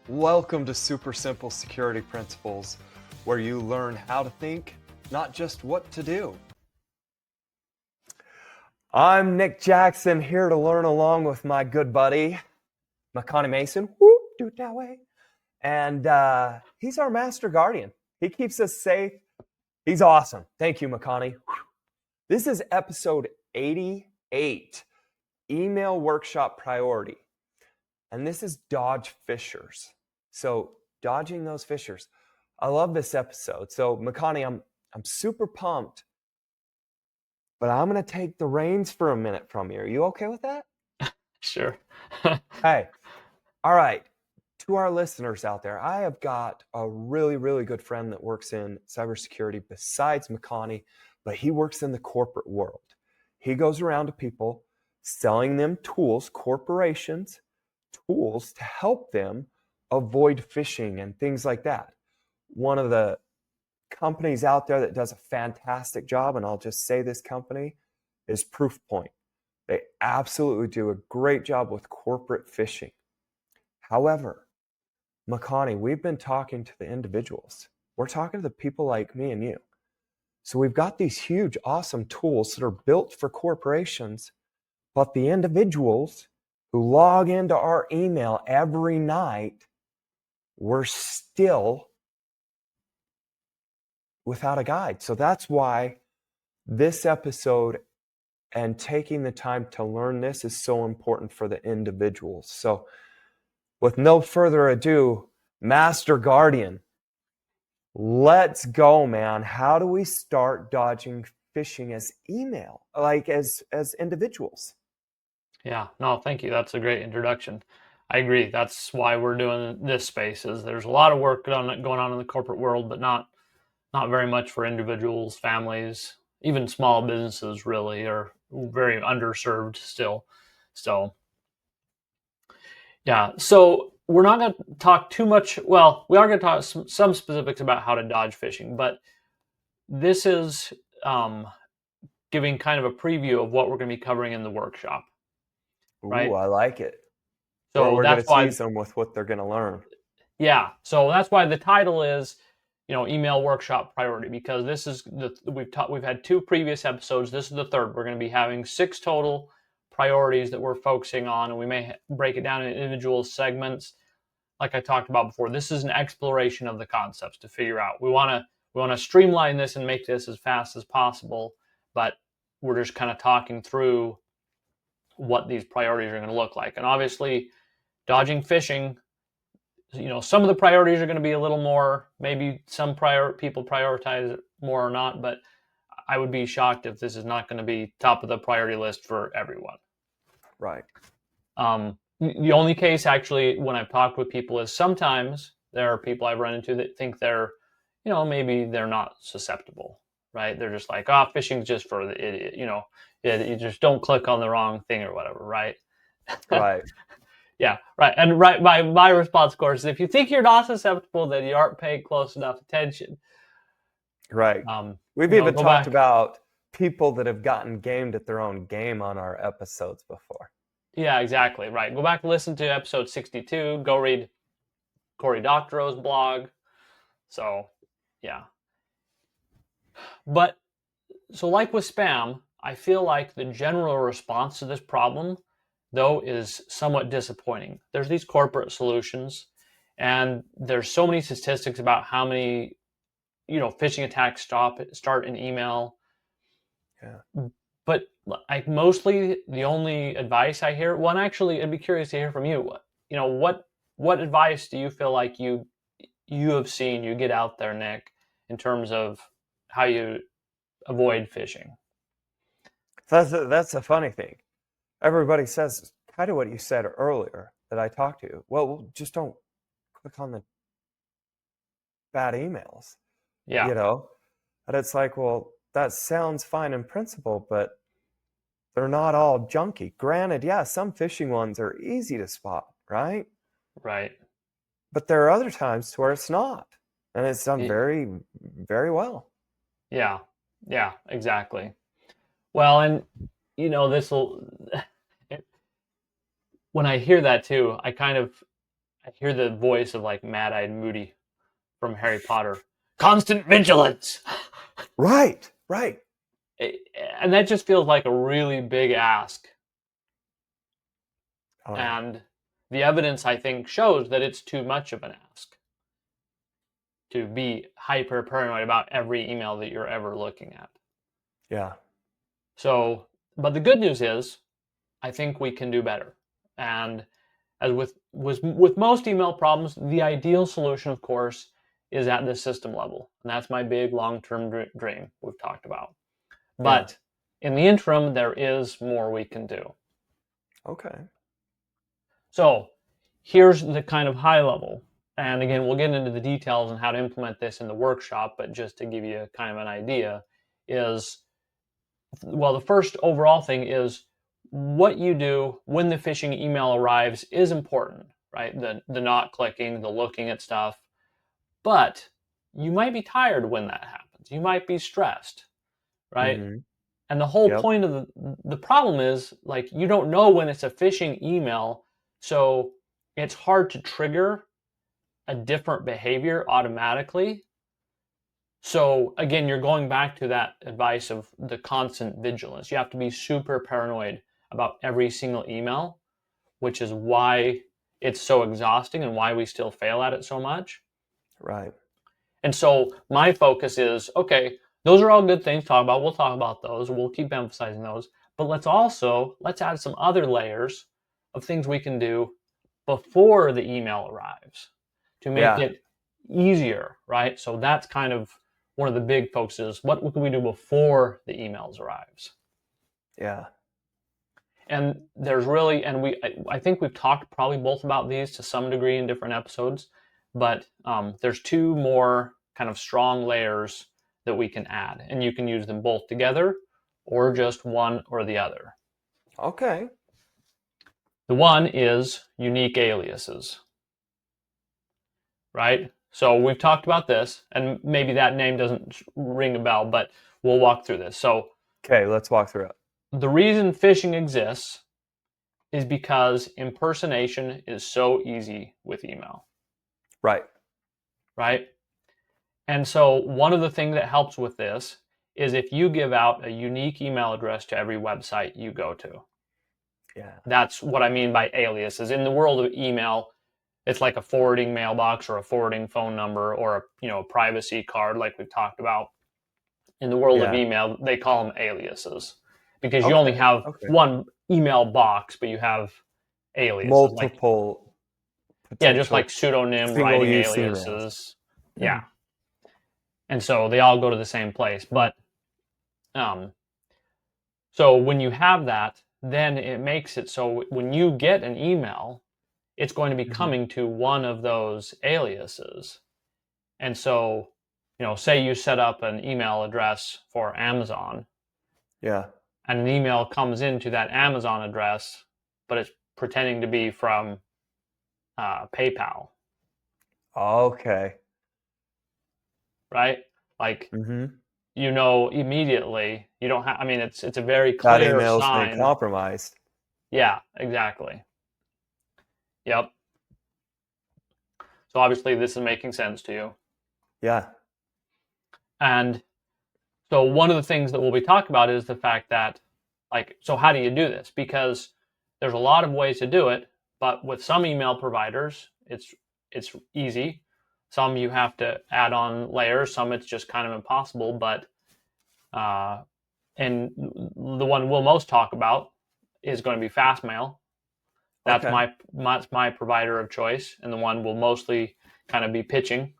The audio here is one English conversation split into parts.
Welcome to Super Simple Security Principles, where you learn how to think, not just what to do. I'm Nick Jackson, here to learn along with my good buddy, Makani Mason. Whoop, do it that way. And he's our master guardian. He keeps us safe. He's awesome. Thank you, Makani. This is episode 88, Email Workshop Priority. And this is Dodge Phishers. So dodging those phishers. I love this episode. So Makani, I'm super pumped, but I'm going to take the reins for a minute from you. Are you okay with that? Sure. Hey, all right. To our listeners out there, I have got a really, really good friend that works in cybersecurity besides Makani, but he works in the corporate world. He goes around to people selling them tools, corporations, tools to help them avoid phishing and things like that. One of the companies out there that does a fantastic job, and I'll just say this company, is Proofpoint. They absolutely do a great job with corporate phishing. However, Makani, we've been talking to the individuals. We're talking to the people like me and you. So we've got these huge, awesome tools that are built for corporations, but the individuals who log into our email every night, we're still without a guide. So that's why this episode and taking the time to learn this is so important for the individuals. So with no further ado, Master Guardian, let's go, man. How do we start dodging phishing as email, like as individuals? Yeah, no, thank you. That's a great introduction. I agree. That's why we're doing this space. Is there's a lot of work going on in the corporate world, but not very much for individuals, families, even small businesses. Really are very underserved still. So yeah. So we're not going to talk too much. Well, we are going to talk some specifics about how to dodge phishing, but this is giving kind of a preview of what we're going to be covering in the workshop. Right. Ooh, I like it. So We're going that's to why, tease them with what they're going to learn. yeah. So that's why the title is, email workshop priority, because this is we've had 2 previous episodes. This is the third. We're going to be having 6 total priorities that we're focusing on, and we may break it down in individual segments. Like I talked about before, this is an exploration of the concepts to figure out. We want to streamline this and make this as fast as possible, but we're just kind of talking through what these priorities are going to look like. And obviously, dodging phishing, some of the priorities are going to be a little more, maybe some people prioritize it more or not, but I would be shocked if this is not going to be top of the priority list for everyone. Right. The only case, actually, when I've talked with people is sometimes there are people I've run into that think they're, maybe they're not susceptible, right? They're just like, phishing's just for the idiot, you just don't click on the wrong thing or whatever, right? Right. Yeah, right. And right, my response, of course, is if you think you're not susceptible, then you aren't paying close enough attention. Right. We've even talked back. about people that have gotten gamed at their own game on our episodes before. Yeah, exactly. Right. Go back and listen to episode 62. Go read Cory Doctorow's blog. So, yeah. But, so like with spam, I feel like the general response to this problem, though, is somewhat disappointing. There's these corporate solutions, and there's so many statistics about how many, phishing attacks start in email. Yeah. But mostly the only advice I hear, well, and actually, I'd be curious to hear from you. What advice do you feel like you have seen you get out there, Nick, in terms of how you avoid phishing? That's a funny thing. Everybody says kind of what you said earlier that I talked to. Well, just don't click on the bad emails. Yeah. And it's like, well, that sounds fine in principle, but they're not all junky. Granted, yeah, some phishing ones are easy to spot, right? Right. But there are other times where it's not, and it's done very, very well. Yeah. Yeah, exactly. Well, and this will, when I hear that too, I I hear the voice of like Mad-Eyed Moody from Harry Potter. Constant vigilance. Right. Right. And that just feels like a really big ask. Oh yeah. And the evidence, I think, shows that it's too much of an ask to be hyper paranoid about every email that you're ever looking at. Yeah. So, but the good news is, I think we can do better. And as with most email problems, the ideal solution, of course, is at the system level, and that's my big long-term dream we've talked about. Yeah. But in the interim, there is more we can do. Okay. So here's the kind of high level. And again, we'll get into the details on how to implement this in the workshop, but just to give you kind of an idea is, well, the first overall thing is what you do when the phishing email arrives is important, right? The not clicking, the looking at stuff. But you might be tired when that happens. You might be stressed, right? Mm-hmm. And the whole Yep. point of the problem is like you don't know when it's a phishing email, so it's hard to trigger a different behavior automatically. So again, you're going back to that advice of the constant vigilance. You have to be super paranoid about every single email, which is why it's so exhausting and why we still fail at it so much. Right. And so my focus is, okay, those are all good things to talk about. We'll talk about those. We'll keep emphasizing those. But let's add some other layers of things we can do before the email arrives to make Yeah. it easier, right? So that's kind of one of the big focuses. What can we do before the emails arrives? Yeah. And there's really, and I think we've talked probably both about these to some degree in different episodes, but there's two more kind of strong layers that we can add, and you can use them both together or just one or the other. Okay. The one is unique aliases, right? So we've talked about this, and maybe that name doesn't ring a bell, but we'll walk through this. So Okay. Let's walk through it. the reason phishing exists is because impersonation is so easy with email, Right. right? And so one of the things that helps with this is if you give out a unique email address to every website you go to. Yeah. That's what I mean by aliases. In the world of email, it's like a forwarding mailbox or a forwarding phone number or a privacy card like we've talked about. In the world of Yeah. email, they call them aliases because you only Okay. have Okay. one email box, but you have aliases. Like, Multiple yeah, just potential like pseudonym single writing use emails. aliases. Yeah. And so they all go to the same place. But um, so when you have that, then it makes it so when you get an email, it's going to be Mhm. coming to one of those aliases. And so, say you set up an email address for Amazon Yeah. and an email comes into that Amazon address, but it's pretending to be from PayPal, Okay. right? Like, Mhm. immediately, you don't have, I mean, it's a very That clear email's been sign. compromised. Yeah, exactly. Yep. So obviously this is making sense to you. Yeah. And so one of the things that we'll be talking about is the fact that, like, so how do you do this? Because there's a lot of ways to do it, but with some email providers, it's easy. Some you have to add on layers. Some it's just kind of impossible. But and the one we'll most talk about is going to be Fastmail. Okay. That's my provider of choice, and the one we'll mostly kind of be pitching.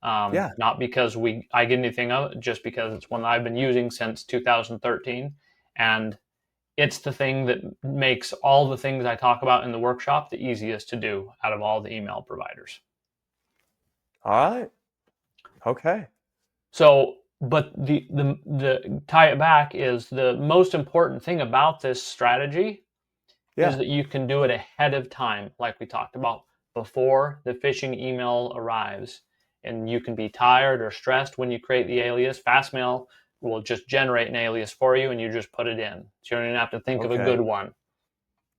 Yeah. Not because I get anything of it, just because it's one that I've been using since 2013, and it's the thing that makes all the things I talk about in the workshop the easiest to do out of all the email providers. All right. Okay. So, but the tie it back is the most important thing about this strategy is Yeah. that you can do it ahead of time, like we talked about, before the phishing email arrives. And you can be tired or stressed when you create the alias. Fastmail will just generate an alias for you and you just put it in. So you don't even have to think of a good Okay. one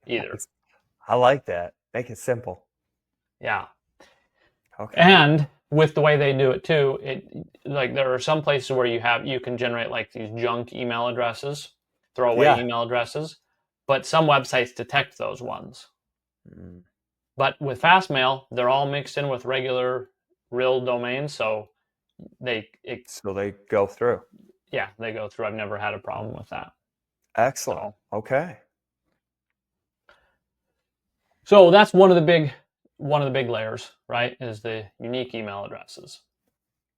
either. Nice. I like that. Make it simple. Yeah. Okay. And with the way they do it too, like there are some places where you can generate like these junk email addresses, throwaway Yeah. email addresses, but some websites detect those ones. Mm. But with Fastmail, they're all mixed in with regular real domains, so So they go through. yeah, they go through. I've never had a problem with that. Excellent. So Okay. so that's one of the big layers, right? Is the unique email addresses.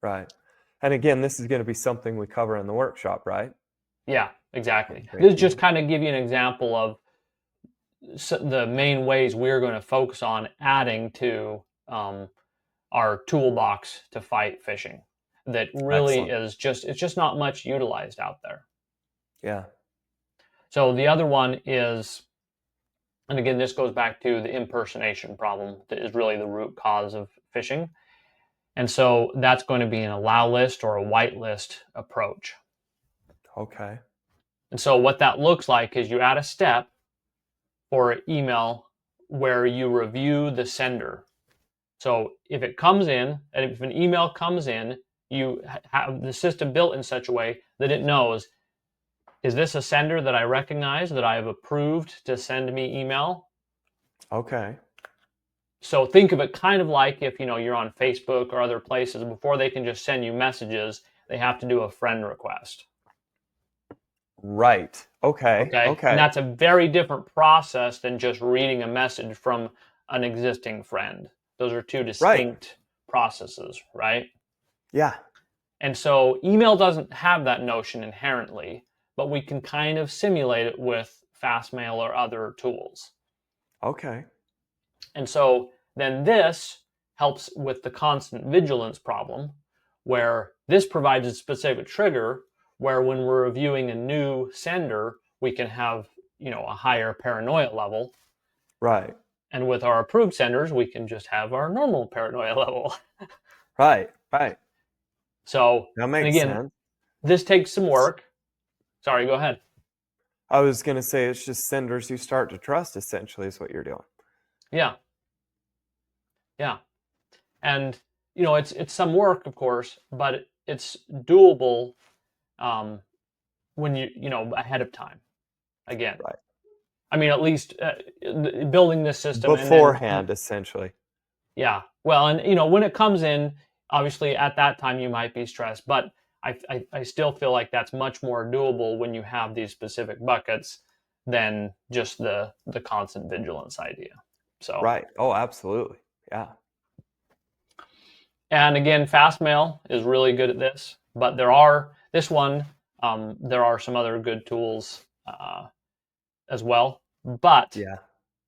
Right. And again, this is going to be something we cover in the workshop, right? Yeah, exactly. Great This just deal. kind of give you an example of the main ways we're going to focus on adding to our toolbox to fight phishing. That really Excellent. is it's just not much utilized out there. Yeah. So the other one is, and again, this goes back to the impersonation problem that is really the root cause of phishing. And so that's going to be an allow list or a whitelist approach. Okay. And so what that looks like is you add a step for email where you review the sender. So if it comes in, and if an email comes in, you have the system built in such a way that it knows, is this a sender that I recognize, that I have approved to send me email? Okay. So think of it kind of like if you're on Facebook or other places, before they can just send you messages, they have to do a friend request. Right. Okay. Okay. And Okay. that's a very different process than just reading a message from an existing friend. Those are two Right. distinct processes, right? Yeah. And so email doesn't have that notion inherently, but we can kind of simulate it with Fastmail or other tools. Okay. And so then this helps with the constant vigilance problem, where this provides a specific trigger where when we're reviewing a new sender, we can have, a higher paranoia level. Right. And with our approved senders, we can just have our normal paranoia level. Right. Right. So, That and makes again, sense. this takes some work. Sorry, go ahead. I was going to say it's just senders you start to trust, essentially, is what you're doing. Yeah, yeah. And it's some work, of course, but it's doable um, when ahead of time. Again, Right. I mean, at least building this system, and then Beforehand, essentially. yeah. Well, and when it comes in, obviously at that time you might be stressed, but I still feel like that's much more doable when you have these specific buckets than just the constant vigilance idea. So, Right. Oh, absolutely. Yeah. and again, Fastmail is really good at this, but there are some other good tools as well, but Yeah.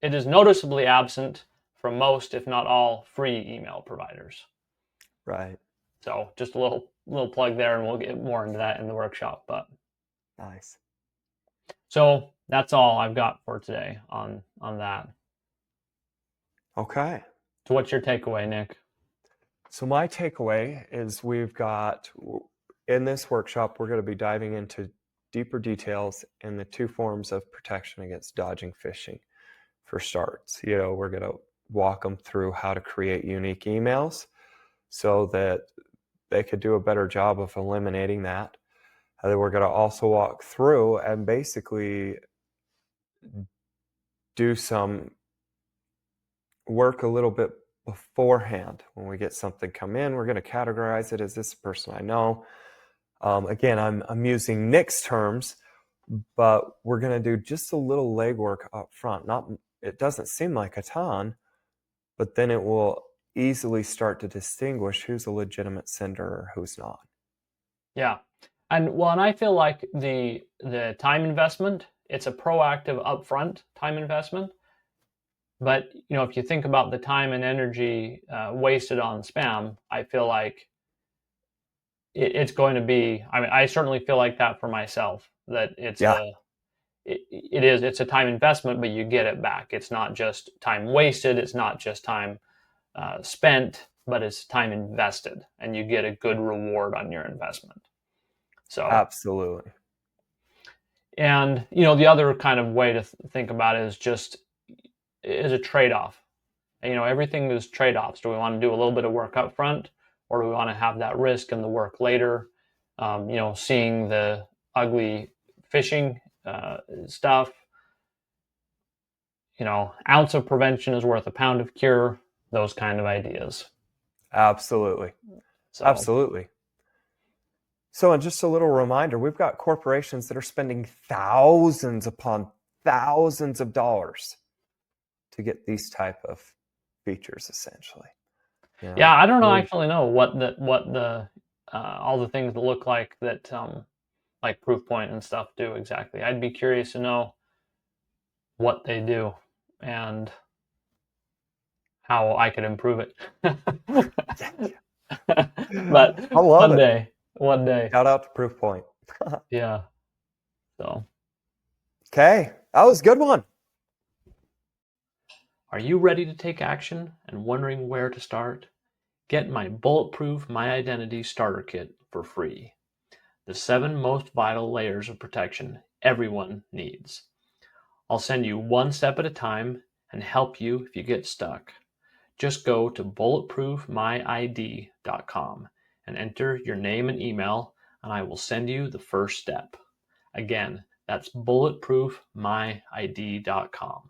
it is noticeably absent from most, if not all, free email providers. Right. So just a little plug there, and we'll get more into that in the workshop. But Nice. so that's all I've got for today on that. Okay. So what's your takeaway, Nick? So my takeaway is in this workshop, we're going to be diving into deeper details in the two forms of protection against dodging phishing. For starts, we're going to walk them through how to create unique emails so that they could do a better job of eliminating that. And then we're going to also walk through and basically do some work a little bit beforehand. When we get something come in, we're going to categorize it as this person I know. Again, I'm using Nick's terms, but we're going to do just a little legwork up front. It doesn't seem like a ton, but then it will easily start to distinguish who's a legitimate sender or who's not. Yeah, and I feel like the time investment, it's a proactive upfront time investment. But if you think about the time and energy wasted on spam, I feel like it's going to be. I mean, I certainly feel like that for myself. That Yeah, it's a time investment, but you get it back. It's not just time wasted. It's not just time spent, but it's time invested, and you get a good reward on your investment. So, absolutely. and the other kind of way to think about it is just is a trade-off. everything is trade-offs. Do we want to do a little bit of work up front, or do we want to have that risk and the work later? Seeing the ugly phishing stuff. Ounce of prevention is worth a pound of cure. Those kind of ideas. Absolutely. So, Absolutely. So, and just a little reminder, we've got corporations that are spending thousands upon thousands of dollars to get these type of features, essentially. Yeah, I don't actually know what the all the things that look like that like Proofpoint and stuff do exactly. I'd be curious to know what they do and how I could improve it. But I love one day. Shout out to Proofpoint. Yeah. So, okay, that was a good one. are you ready to take action and wondering where to start? Get my Bulletproof My Identity Starter Kit for free. The 7 most vital layers of protection everyone needs. I'll send you one step at a time and help you if you get stuck. Just go to bulletproofmyid.com and enter your name and email, and I will send you the first step. Again, that's bulletproofmyid.com.